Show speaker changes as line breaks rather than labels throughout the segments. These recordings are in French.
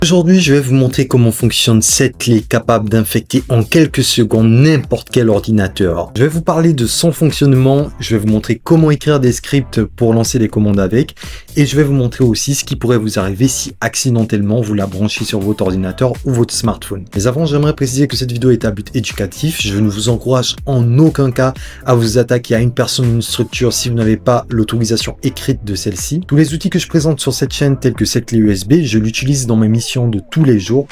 Aujourd'hui, je vais vous montrer comment fonctionne cette clé capable d'infecter en quelques secondes n'importe quel ordinateur. Je vais vous parler de son fonctionnement, je vais vous montrer comment écrire des scripts pour lancer des commandes avec, et je vais vous montrer aussi ce qui pourrait vous arriver si accidentellement vous la branchez sur votre ordinateur ou votre smartphone. Mais avant, j'aimerais préciser que cette vidéo est à but éducatif. Je ne vous encourage en aucun cas à vous attaquer à une personne ou une structure si vous n'avez pas l'autorisation écrite de celle-ci. Tous les outils que je présente sur cette chaîne, tels que cette clé USB, je l'utilise dans mes missions de tous les jours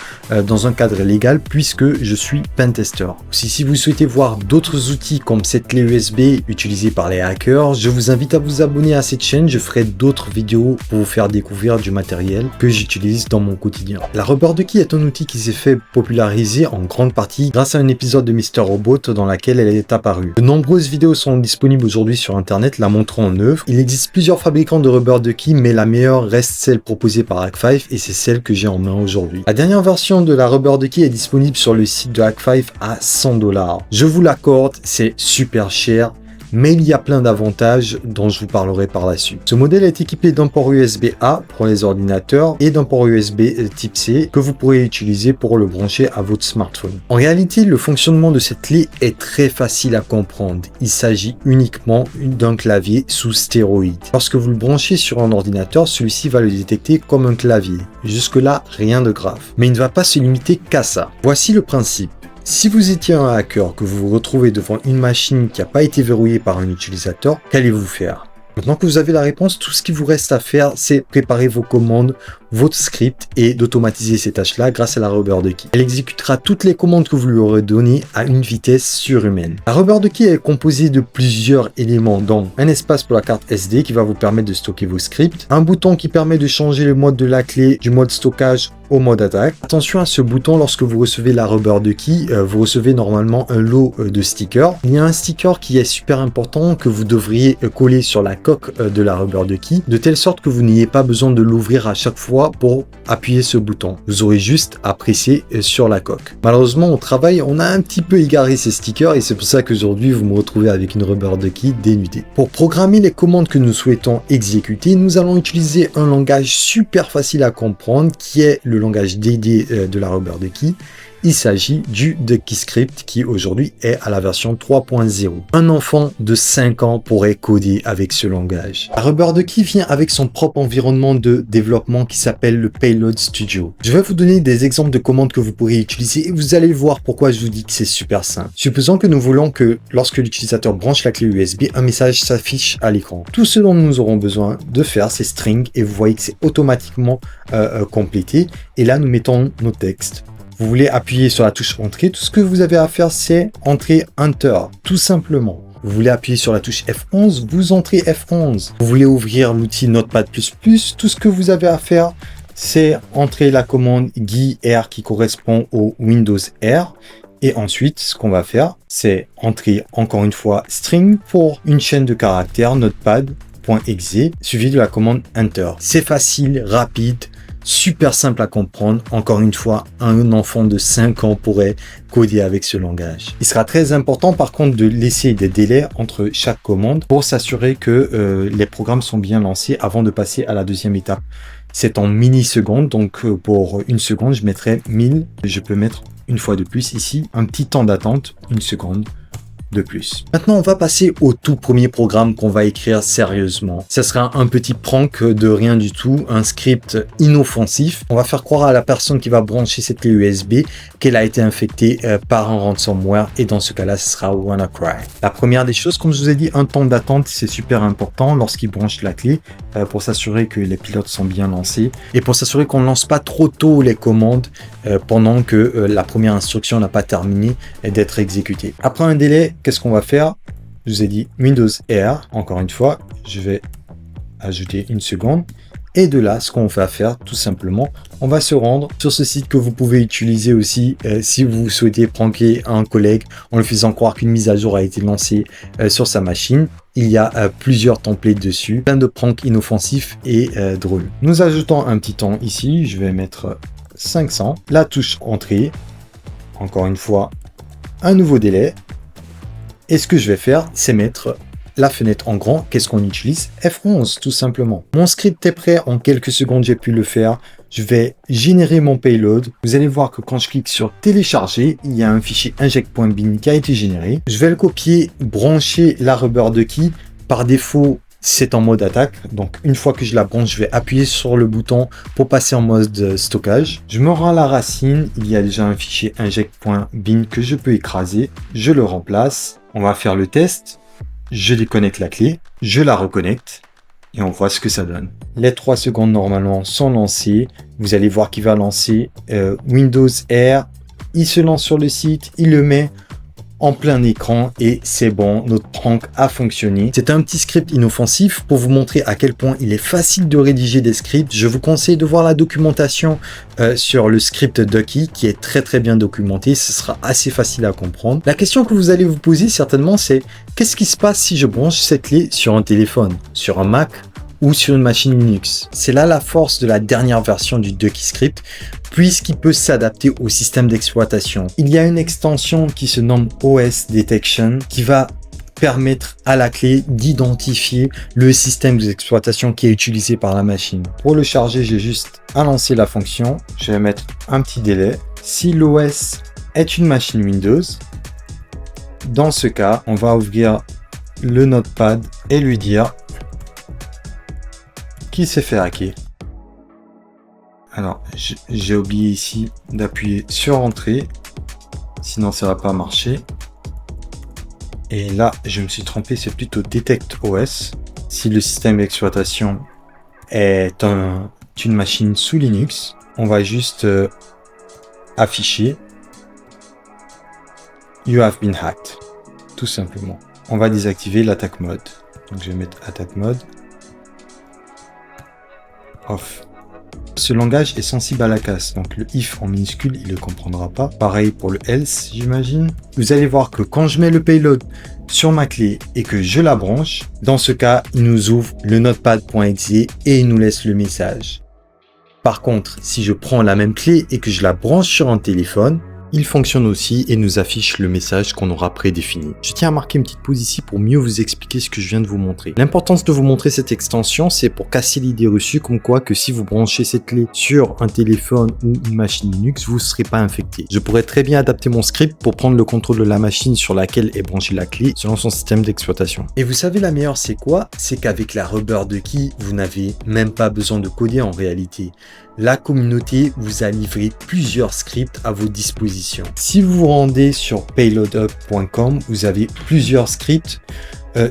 dans un cadre légal puisque je suis pentester. Si vous souhaitez voir d'autres outils comme cette clé USB utilisée par les hackers, je vous invite à vous abonner à cette chaîne. Je ferai d'autres vidéos pour vous faire découvrir du matériel que j'utilise dans mon quotidien. La Rubber Ducky est un outil qui s'est fait populariser en grande partie grâce à un épisode de Mr. Robot dans laquelle elle est apparue. De nombreuses vidéos sont disponibles aujourd'hui sur internet la montrant en œuvre. Il existe plusieurs fabricants de Rubber Ducky, mais la meilleure reste celle proposée par Hak5 et c'est celle que j'ai en main aujourd'hui. La dernière version de la Rubber Ducky est disponible sur le site de Hak5 à 100$. Je vous l'accorde, c'est super cher, mais il y a plein d'avantages dont je vous parlerai par la suite. Ce modèle est équipé d'un port USB-A pour les ordinateurs et d'un port USB type C que vous pourrez utiliser pour le brancher à votre smartphone. En réalité, le fonctionnement de cette clé est très facile à comprendre. Il s'agit uniquement d'un clavier sous stéroïde. Lorsque vous le branchez sur un ordinateur, celui-ci va le détecter comme un clavier. Jusque-là, rien de grave. Mais il ne va pas se limiter qu'à ça. Voici le principe. Si vous étiez un hacker, que vous vous retrouvez devant une machine qui n'a pas été verrouillée par un utilisateur, qu'allez-vous faire? Maintenant que vous avez la réponse, tout ce qu'il vous reste à faire, c'est préparer vos commandes, votre script et d'automatiser ces tâches-là grâce à la Rubber Ducky. Elle exécutera toutes les commandes que vous lui aurez données à une vitesse surhumaine. La Rubber Ducky est composée de plusieurs éléments, dont un espace pour la carte SD qui va vous permettre de stocker vos scripts, un bouton qui permet de changer le mode de la clé du mode stockage au mode attaque. Attention à ce bouton, lorsque vous recevez la Rubber Ducky, vous recevez normalement un lot de stickers. Il y a un sticker qui est super important que vous devriez coller sur la coque de la Rubber Ducky, de telle sorte que vous n'ayez pas besoin de l'ouvrir à chaque fois pour appuyer ce bouton. Vous aurez juste à presser sur la coque. Malheureusement, au travail, on a un petit peu égaré ces stickers et c'est pour ça qu'aujourd'hui, vous me retrouvez avec une Rubber Ducky dénudée. Pour programmer les commandes que nous souhaitons exécuter, nous allons utiliser un langage super facile à comprendre qui est le langage dédié de la Rubber Ducky. Il s'agit du DuckyScript qui aujourd'hui est à la version 3.0. Un enfant de 5 ans pourrait coder avec ce langage. La Rubber Ducky vient avec son propre environnement de développement qui s'appelle le Payload Studio. Je vais vous donner des exemples de commandes que vous pourrez utiliser et vous allez voir pourquoi je vous dis que c'est super simple. Supposons que nous voulons que lorsque l'utilisateur branche la clé USB, un message s'affiche à l'écran. Tout ce dont nous aurons besoin de faire, c'est string et vous voyez que c'est automatiquement complété. Et là, nous mettons nos textes. Vous voulez appuyer sur la touche Entrée, tout ce que vous avez à faire, c'est entrer Enter, tout simplement. Vous voulez appuyer sur la touche F11, vous entrez F11. Vous voulez ouvrir l'outil Notepad++, tout ce que vous avez à faire, c'est entrer la commande GUI-R qui correspond au Windows R. Et ensuite, ce qu'on va faire, c'est entrer encore une fois string pour une chaîne de caractères notepad.exe, suivi de la commande Enter. C'est facile, rapide, super simple à comprendre. Encore une fois, un enfant de 5 ans pourrait coder avec ce langage. Il sera très important par contre de laisser des délais entre chaque commande pour s'assurer que les programmes sont bien lancés avant de passer à la deuxième étape. C'est en millisecondes, donc pour une seconde, je mettrai 1000. Je peux mettre une fois de plus ici un petit temps d'attente, une seconde de plus. Maintenant, on va passer au tout premier programme qu'on va écrire sérieusement. Ça sera un petit prank de rien du tout, un script inoffensif. On va faire croire à la personne qui va brancher cette clé USB qu'elle a été infectée par un ransomware et dans ce cas-là, ce sera WannaCry. La première des choses, comme je vous ai dit, un temps d'attente, c'est super important lorsqu'il branche la clé pour s'assurer que les pilotes sont bien lancés et pour s'assurer qu'on ne lance pas trop tôt les commandes pendant que la première instruction n'a pas terminé d'être exécutée. Après un délai, qu'est-ce qu'on va faire? Je vous ai dit Windows R. Encore une fois, je vais ajouter une seconde. Et de là, ce qu'on va faire, tout simplement, on va se rendre sur ce site que vous pouvez utiliser aussi si vous souhaitez pranker un collègue en lui faisant croire qu'une mise à jour a été lancée sur sa machine. Il y a plusieurs templates dessus, plein de pranks inoffensifs et drôles. Nous ajoutons un petit temps ici, je vais mettre 500. La touche Entrée, encore une fois, un nouveau délai. Et ce que je vais faire, c'est mettre la fenêtre en grand. Qu'est-ce qu'on utilise? F11, tout simplement. Mon script est prêt. En quelques secondes, j'ai pu le faire. Je vais générer mon payload. Vous allez voir que quand je clique sur télécharger, il y a un fichier inject.bin qui a été généré. Je vais le copier, brancher la rubber ducky. Par défaut, c'est en mode attaque. Donc, une fois que je la branche, je vais appuyer sur le bouton pour passer en mode stockage. Je me rends à la racine. Il y a déjà un fichier inject.bin que je peux écraser. Je le remplace. On va faire le test. Je déconnecte la clé. Je la reconnecte. Et on voit ce que ça donne. Les 3 secondes normalement sont lancées. Vous allez voir qu'il va lancer Windows R. Il se lance sur le site. Il le met en plein écran et c'est bon, notre prank a fonctionné. C'est un petit script inoffensif pour vous montrer à quel point il est facile de rédiger des scripts. Je vous conseille de voir la documentation sur le script Ducky qui est très bien documenté. Ce sera assez facile à comprendre. La question que vous allez vous poser certainement, c'est qu'est-ce qui se passe si je branche cette clé sur un téléphone, sur un Mac ou sur une machine Linux? C'est là la force de la dernière version du Ducky Script, puisqu'il peut s'adapter au système d'exploitation. Il y a une extension qui se nomme OS Detection qui va permettre à la clé d'identifier le système d'exploitation qui est utilisé par la machine. Pour le charger, j'ai juste à lancer la fonction. Je vais mettre un petit délai. Si l'OS est une machine Windows, dans ce cas, on va ouvrir le notepad et lui dire qu'il s'est fait hacker. Alors, j'ai oublié ici d'appuyer sur Entrée, sinon ça va pas marcher. Et là, je me suis trompé, c'est plutôt Detect OS. Si le système d'exploitation est une machine sous Linux, on va juste afficher You have been hacked, tout simplement. On va désactiver l'attaque mode. Donc je vais mettre attaque mode off. Ce langage est sensible à la casse, donc le if en minuscule, il ne le comprendra pas. Pareil pour le else, j'imagine. Vous allez voir que quand je mets le payload sur ma clé et que je la branche, dans ce cas, il nous ouvre le notepad.exe et il nous laisse le message. Par contre, si je prends la même clé et que je la branche sur un téléphone, il fonctionne aussi et nous affiche le message qu'on aura prédéfini. Je tiens à marquer une petite pause ici pour mieux vous expliquer ce que je viens de vous montrer. L'importance de vous montrer cette extension, c'est pour casser l'idée reçue comme quoi que si vous branchez cette clé sur un téléphone ou une machine Linux, vous ne serez pas infecté. Je pourrais très bien adapter mon script pour prendre le contrôle de la machine sur laquelle est branchée la clé selon son système d'exploitation. Et vous savez la meilleure c'est quoi? C'est qu'avec la rubber ducky, vous n'avez même pas besoin de coder en réalité. La communauté vous a livré plusieurs scripts à vos dispositions. Si vous vous rendez sur payloadup.com, vous avez plusieurs scripts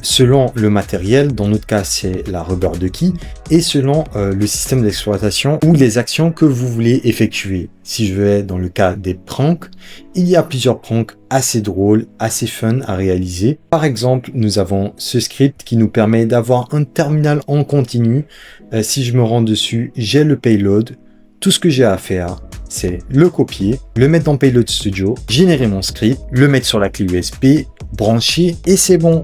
selon le matériel, dans notre cas c'est la rubber ducky, et selon le système d'exploitation ou les actions que vous voulez effectuer. Si je vais dans le cas des pranks, il y a plusieurs pranks assez drôles, assez fun à réaliser. Par exemple, nous avons ce script qui nous permet d'avoir un terminal en continu. Si je me rends dessus, j'ai le payload. Tout ce que j'ai à faire, c'est le copier, le mettre dans Payload Studio, générer mon script, le mettre sur la clé USB, brancher et c'est bon.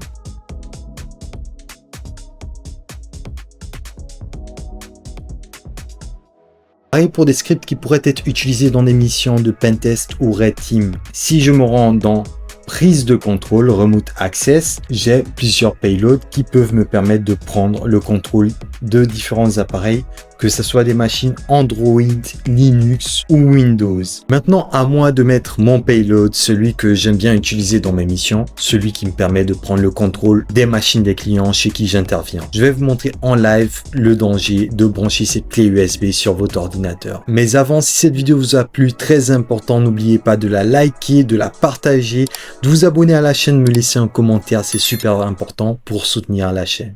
Pareil pour des scripts qui pourraient être utilisés dans des missions de pentest ou red team. Si je me rends dans prise de contrôle, remote access, j'ai plusieurs payloads qui peuvent me permettre de prendre le contrôle de différents appareils, que ce soit des machines Android, Linux ou Windows. Maintenant, à moi de mettre mon payload, celui que j'aime bien utiliser dans mes missions, celui qui me permet de prendre le contrôle des machines des clients chez qui j'interviens. Je vais vous montrer en live le danger de brancher cette clé USB sur votre ordinateur. Mais avant, si cette vidéo vous a plu, très important, n'oubliez pas de la liker, de la partager, de vous abonner à la chaîne, me laisser un commentaire, c'est super important pour soutenir la chaîne.